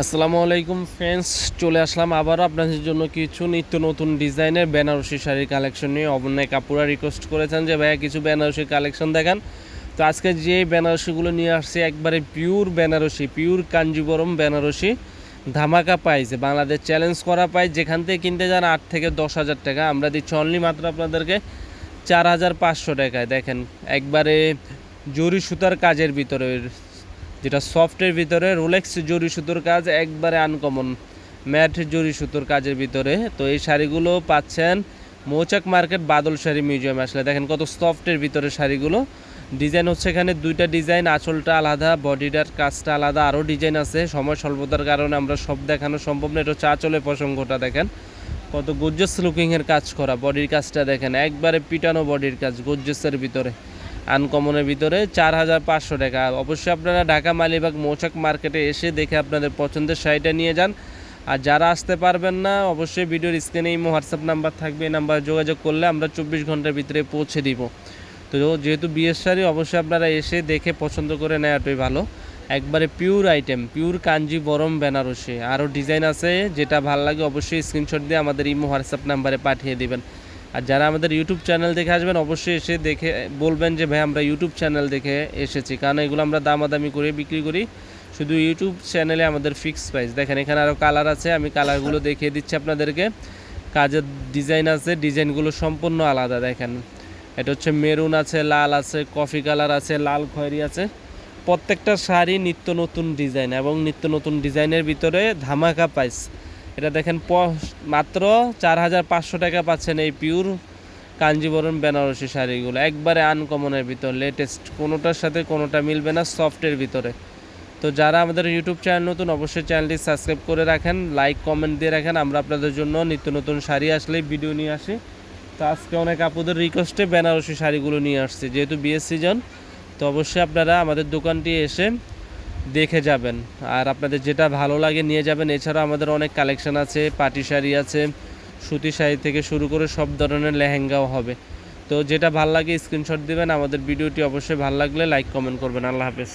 আসসালামু আলাইকুম ফ্রেন্ডস, চলে আসলাম আবারও আপনাদের জন্য কিছু নিত্য নতুন ডিজাইনের বেনারসি শাড়ির কালেকশন নিয়ে। অনেক আপুরা রিকোয়েস্ট করেছেন যে ভাইয়া কিছু বেনারসির কালেকশন দেখান। তো আজকে যে বেনারসিগুলো নিয়ে আসছি একবারে পিওর বেনারসি, পিওর কাঞ্জিবরম বেনারসি, ধামাকা প্রাইসে, বাংলাদেশ চ্যালেঞ্জ করা প্রাইস। যেখান থেকে কিনতে যান 8 থেকে 10,000 টাকা, আমরা দিচ্ছি অনলি মাত্র আপনাদেরকে 4,500 টাকায়। দেখেন একবারে জরি সুতার কাজের ভিতরে, যেটা সফটের ভিতরে রোলেক্স জরি সুতোর কাজ, একবারে আনকমন ম্যাট জরি সুতোর কাজের ভিতরে। তো এই শাড়িগুলো পাচ্ছেন মৌচাক মার্কেট বাদল শাড়ি মিউজিয়ামে আসলে। দেখেন কত সফটের ভিতরে শাড়িগুলো। ডিজাইন হচ্ছে এখানে দুইটা ডিজাইন, আঁচলটা আলাদা, বডিটার কাজটা আলাদা, আরও ডিজাইন আছে। সময় স্বল্পতার কারণে আমরা সব দেখানো সম্ভব না। এটা হচ্ছে আঁচলের প্রসঙ্গটা দেখেন কত গোর্জাস লুকিংয়ের কাজ করা। বডির কাজটা দেখেন একবারে পিটানো বডির কাজ, গোর্জাসের ভিতরে, আনকমনের ভিতরে। 4,500 টাকা। অবশ্যই আপনারা ঢাকা মালিবাগ মৌচাক মার্কেটে এসে দেখে আপনাদের পছন্দের শাড়িটা নিয়ে যান। আর যারা আসতে পারবেন না, অবশ্যই ভিডিওর স্ক্রিনে ইমো হোয়াটসঅ্যাপ নাম্বার থাকবে, এই নাম্বার যোগাযোগ করলে আমরা 24 ঘন্টার ভিতরে পৌঁছে দিব। তো যেহেতু বিয়ের শাড়ি, অবশ্যই আপনারা এসে দেখে পছন্দ করে নেওয়াটাই ভালো। একবারে pure item, pure Kanjivaram Banarasi. আরও ডিজাইন আছে, যেটা ভালো লাগে অবশ্যই স্ক্রিনশট দিয়ে আমাদের ইমো হোয়াটসঅ্যাপ নাম্বারে পাঠিয়ে দিবেন। আর যারা আমাদের ইউটিউব চ্যানেল দেখে আসবেন, অবশ্যই এসে দেখে বলবেন যে ভাই আমরা ইউটিউব চ্যানেল দেখে এসেছি, কারণ এগুলো আমরা দামাদামি করে বিক্রি করি। শুধু ইউটিউব চ্যানেলে আমাদের ফিক্স প্রাইস। দেখেন এখানে আরও কালার আছে, আমি কালারগুলো দেখিয়ে দিচ্ছি আপনাদেরকে। কাজের ডিজাইন আছে, ডিজাইনগুলো সম্পূর্ণ আলাদা। দেখেন এটা হচ্ছে মেরুন আছে, লাল আছে, কফি কালার আছে, লাল খয়েরি আছে। প্রত্যেকটা শাড়ি নিত্য নতুন ডিজাইন এবং নিত্য নতুন ডিজাইনের ভিতরে ধামাকা প্রাইস। এটা দেখেন মাত্র 4,500 টাকা পাচ্ছেন এই পিওর কাঞ্জিবরম বেনারসি শাড়িগুলো, একবারে আনকমনের ভিতর, লেটেস্ট, কোনোটার সাথে কোনোটা মিলবে না, সফটের ভিতরে। তো যারা আমাদের ইউটিউব চ্যানেল নতুন, অবশ্যই চ্যানেলটি সাবস্ক্রাইব করে রাখেন, লাইক কমেন্ট দিয়ে রাখেন। আমরা আপনাদের জন্য নিত্য নতুন শাড়ি আসলেই ভিডিও নিয়ে আসি। তো আজকে অনেক আপুদের রিকোয়েস্টে বেনারসি শাড়িগুলো নিয়ে আসছি, যেহেতু বিয়ের সিজন। তো অবশ্যই আপনারা আমাদের দোকানটি এসে দেখে যাবেন, আর আপনাদের যেটা ভালো লাগে নিয়ে যাবেন। এছাড়াও আমাদের অনেক কালেকশন আছে, পাটি শাড়ি আছে, সুতি শাড়ি থেকে শুরু করে সব ধরনের লেহেঙ্গাও হবে। তো যেটা ভালো লাগে স্ক্রিনশট দিবেন। আমাদের ভিডিওটি অবশ্যই ভালো লাগলে লাইক কমেন্ট করবেন। আল্লাহ হাফেজ।